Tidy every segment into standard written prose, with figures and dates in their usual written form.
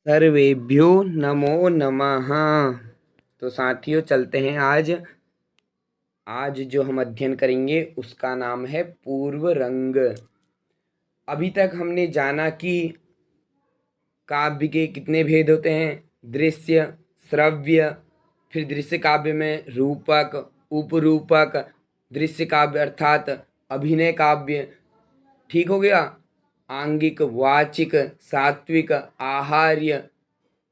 सर्वेभ्यो नमो नमः। तो साथियों चलते हैं आज जो हम अध्ययन करेंगे उसका नाम है पूर्व रंग। अभी तक हमने जाना कि काव्य के कितने भेद होते हैं, दृश्य, श्रव्य, फिर दृश्य काव्य में रूपक, उपरूपक, दृश्य काव्य अर्थात अभिनय काव्य, ठीक हो गया, आंगिक, वाचिक, सात्विक, आहार्य,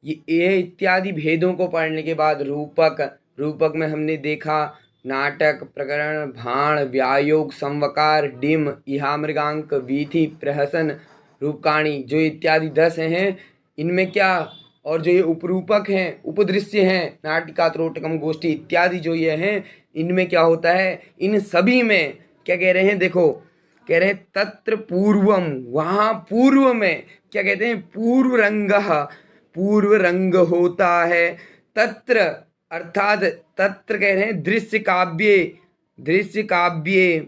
ये इत्यादि भेदों को पढ़ने के बाद रूपक में हमने देखा नाटक, प्रकरण, भाण, व्यायोग, समवकार, डिम, इहा मृगांक, वीथी, प्रहसन, रूपकाणी, जो इत्यादि 10 हैं। इनमें क्या, और जो ये उपरूपक हैं, उपदृश्य हैं, नाटिका, त्रोटकम, गोष्ठी इत्यादि जो ये हैं, इनमें क्या होता है, इन सभी में क्या कह रहे हैं, देखो कह रहे हैं तत्र पूर्वम, वहाँ पूर्व में क्या कहते हैं, पूर्व रंग होता है। तत्र अर्थात तत्र कह रहे हैं दृश्य काव्ये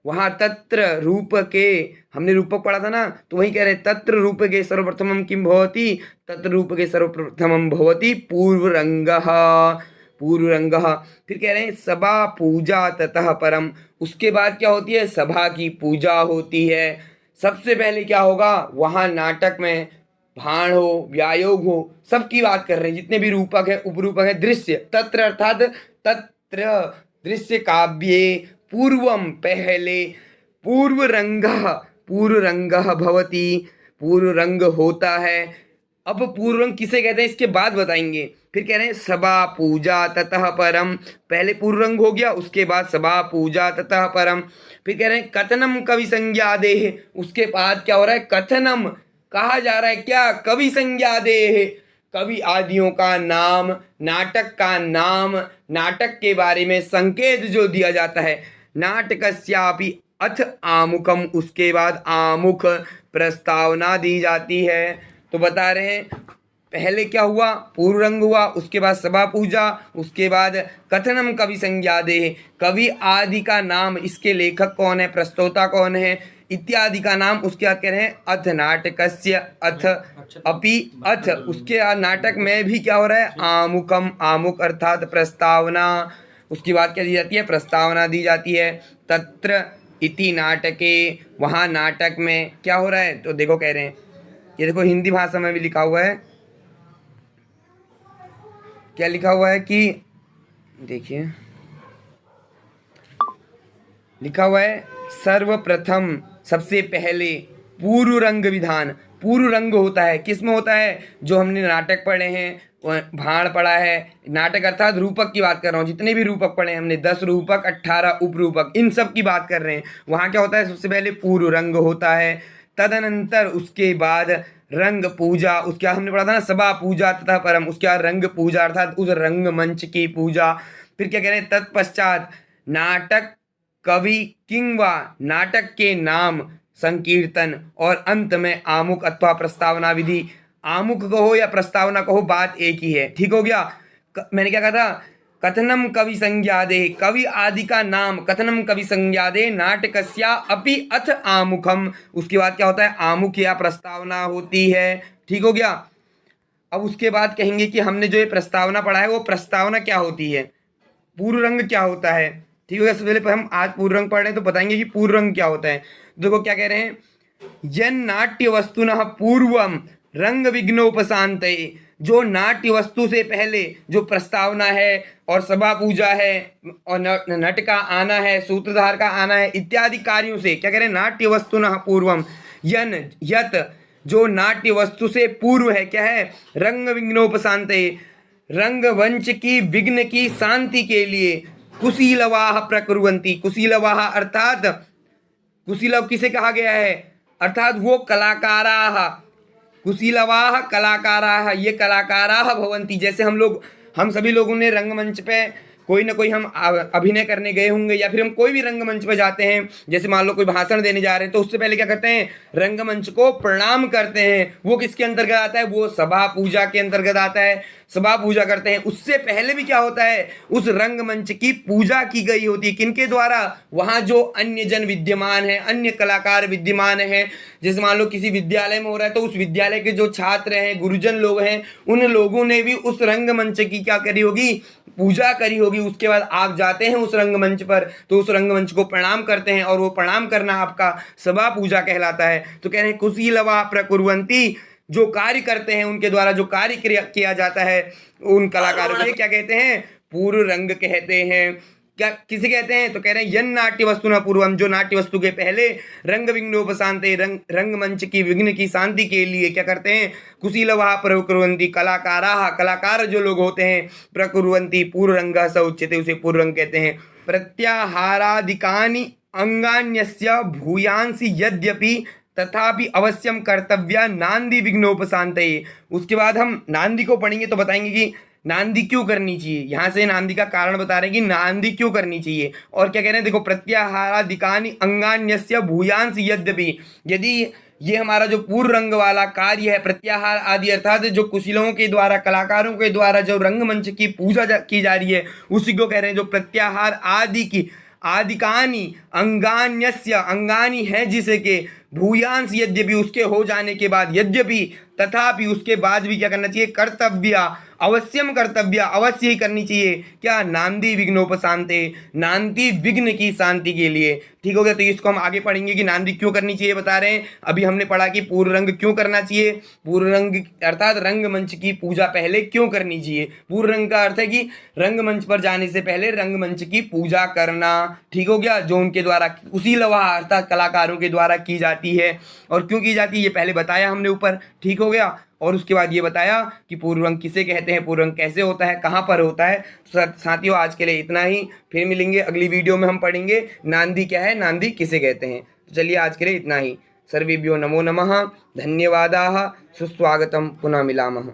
वहाँ तत्र रूप के, हमने रूपक पढ़ा था ना, तो वही कह रहे हैं तत्र रूप के सर्वप्रथमम किम भवति, तत्र रूप के सर्वप्रथमम भवति पूर्व रंगः। फिर कह रहे हैं सभा पूजा ततः परम, उसके बाद क्या होती है, सभा की पूजा होती है। सबसे पहले क्या होगा, वहाँ नाटक में भाण हो, व्यायोग हो, सबकी बात कर रहे हैं, जितने भी रूपक है, उपरूपक है, दृश्य, तत्र अर्थात तत्र दृश्य काव्ये पूर्वम पहले, पूर्व रंगः भवति, पूर्व रंग होता है। अब पूर्व रंग किसे कहते हैं इसके बाद बताएंगे। फिर कह रहे हैं सभा पूजा ततः परम, पहले पूर्व रंग हो गया, उसके बाद सभा पूजा ततः परम। फिर कह रहे हैं कथनम कवि संज्ञादेह, उसके बाद क्या हो रहा है, कथनम कहा जा रहा है, क्या, कवि संज्ञादेह, कवि आदियों का नाम, नाटक का नाम, नाटक के बारे में संकेत जो दिया जाता है। नाटकस्यापि अथ आमुखम, उसके बाद आमुख प्रस्तावना दी जाती है। तो बता रहे हैं पहले क्या हुआ, पूर्व रंग हुआ, उसके बाद सभा पूजा, उसके बाद कथनम कवि संज्ञादेह, कवि आदि का नाम, इसके लेखक कौन है, प्रस्तोता कौन है इत्यादि का नाम। उसके बाद कह रहे हैं अथ नाटकस्य, अथ अपि, अथ उसके बाद नाटक में भी क्या हो रहा है, आमुखम, आमुख अर्थात प्रस्तावना। उसके बाद क्या दी जाती है, प्रस्तावना दी जाती है। तत्र इति नाटके, वहाँ नाटक में क्या हो रहा है, तो देखो कह रहे हैं, ये देखो हिंदी भाषा में भी लिखा हुआ है, क्या लिखा हुआ है कि देखिए, लिखा हुआ है सर्वप्रथम, सबसे पहले पूर्व रंग विधान। पूर्व रंग होता है, किस में होता है, जो हमने नाटक पढ़े हैं, भाण पढ़ा है, नाटक अर्थात रूपक की बात कर रहा हूँ, जितने भी रूपक पढ़े हैं हमने, 10 रूपक, 18 उपरूपक, इन सब की बात कर रहे हैं। वहाँ क्या होता है, सबसे पहले पूर्व रंग होता है, तदनंतर उसके बाद रंग पूजा, उसके बाद हमने पढ़ा था ना सभा पूजा तथा परम, उसके बाद रंग पूजा अर्थात उस रंग मंच की पूजा। फिर क्या कह रहे हैं, तत्पश्चात नाटक कवि किंवा, नाटक के नाम, संकीर्तन, और अंत में आमुख अथवा प्रस्तावना विधि। आमुख कहो या प्रस्तावना कहो, बात एक ही है, ठीक हो गया। मैंने क्या कहा था, कथनम कवि संज्ञादे, कवि आदि का नाम, कथनम कवि संज्ञादे नाटकस्या अपि अथ आमुखम, उसके बाद क्या होता है, आमुख या प्रस्तावना होती है, ठीक हो गया। अब उसके बाद कहेंगे कि हमने जो ये प्रस्तावना पढ़ा है वो प्रस्तावना क्या होती है, पूर्व रंग क्या होता है, ठीक है। सबसे पहले हम आज पूर्व रंग पढ़ रहे हैं तो बताएंगे कि पूर्व रंग क्या होता है। देखो क्या कह रहे हैं, यन नाट्य वस्तुनः पूर्वम रंग विघ्नोपशांतये, जो नाट्य वस्तु से पहले जो प्रस्तावना है और सभा पूजा है और नट का आना है, सूत्रधार का आना है इत्यादि कार्यों से, क्या कह रहे हैं, नाट्य वस्तुनः पूर्वम, यन यत, जो नाट्य वस्तु से पूर्व है, क्या है, रंग विघ्नोपशांतये, रंग वंच की विघ्न की शांति के लिए, कुशीलवाह प्रकुर्वन्ति, कुशीलवाह अर्थात, कुशीलव किसे कहा गया है, अर्थात वो कलाकाराः, कुशीलवाः कलाकाराः, ये कलाकाराः भवन्ति। जैसे हम सभी लोगों ने रंगमंच पे कोई ना कोई हम अभिनय करने गए होंगे या फिर हम कोई भी रंगमंच पर जाते हैं, जैसे मान लो कोई भाषण देने जा रहे हैं, तो उससे पहले क्या करते हैं, रंगमंच को प्रणाम करते हैं। वो किसके अंतर्गत आता है, वो सभा पूजा के अंतर्गत आता है, सभा पूजा करते हैं। उससे पहले भी क्या होता है, उस रंगमंच की पूजा की गई होती है, किनके द्वारा, वहां जो अन्य जन विद्यमान है, अन्य कलाकार विद्यमान है। जैसे मान लो किसी विद्यालय में हो रहा है, तो उस विद्यालय के जो छात्र हैं, गुरुजन लोग हैं, उन लोगों ने भी उस रंगमंच की क्या करी होगी, पूजा करी होगी। उसके बाद आप जाते हैं उस रंगमंच पर, तो उस रंगमंच को प्रणाम करते हैं, और वो प्रणाम करना आपका सभा पूजा कहलाता है। तो कह रहे हैं कुशीलवा प्रकुर्वन्ति, जो कार्य करते हैं, उनके द्वारा जो कार्य किया जाता है, उन कलाकारों के क्या कहते हैं, पूर्व रंग कहते हैं। क्या किसे कहते हैं, तो कह रहे हैं यन नाट्य वस्तु न पूर्वम, जो नाट्य वस्तु के पहले रंग विघ्नोपशांते, रंगमंच की विघ्न की शांति के लिए क्या करते हैं, कुशीलवा प्रकुर्वन्ति, कलाकार जो लोग होते हैं, प्रकुर्वन्ति पूर्व रंग स उच्यते, उसे पूर्व रंग कहते हैं। प्रत्याहारादिकानि अंगान्यस्य भूयांसि यद्यपि तथापि अवश्यम कर्तव्या नांदी विघ्नोपशांतये। उसके बाद हम नांदी को पढ़ेंगे तो बताएंगे कि नांदी क्यों करनी चाहिए। यहाँ से नांदी का कारण बता रहे हैं कि नांदी क्यों करनी चाहिए। और क्या कह रहे हैं, देखो, प्रत्याहारादिकानि अंगान्यस्य भूयांस यद्यपि, यदि ये हमारा जो पूर्व रंग वाला कार्य है, प्रत्याहार आदि अर्थात जो कुशलों के द्वारा, कलाकारों के द्वारा जो रंगमंच की पूजा की जा रही है, उसी को कह रहे हैं जो प्रत्याहार आदि की, आदिकानि अंगान्यस्य, अंगानी है जिसे के, भूयांश यद्यपि, उसके हो जाने के बाद, यद्यपि तथापि, उसके बाद भी क्या करना चाहिए, कर्तव्य, अवश्यम कर्तव्य, अवश्य ही करनी चाहिए। क्या, नांदी विघ्नोपशांते, नांदी विघ्न की शांति के लिए। ठीक हो गया। तो इसको हम आगे पढ़ेंगे कि नांदी क्यों करनी चाहिए, बता रहे हैं। अभी हमने पढ़ा कि पूर्व रंग क्यों करना चाहिए, पूर्व रंग अर्थात रंगमंच की पूजा पहले क्यों करनी चाहिए। पूर्व रंग का अर्थ है कि रंगमंच पर जाने से पहले रंगमंच की पूजा करना। ठीक हो गया, जो उनके द्वारा उसी लवा अर्थात कलाकारों के द्वारा की जाती है। और क्यों की जाती है ये पहले बताया हमने ऊपर। ठीक हो गया। और उसके बाद ये बताया कि पूर्व रंग किसे कहते हैं, पूर्व रंग कैसे होता है, कहाँ पर होता है। साथियों, आज के लिए इतना ही। फिर मिलेंगे अगली वीडियो में, हम पढ़ेंगे नांदी क्या है, नांदी किसे कहते हैं। तो चलिए आज के लिए इतना ही। सर्वेभ्यो नमो नमः, धन्यवादाः, सुस्वागतम, पुनः मिलामः।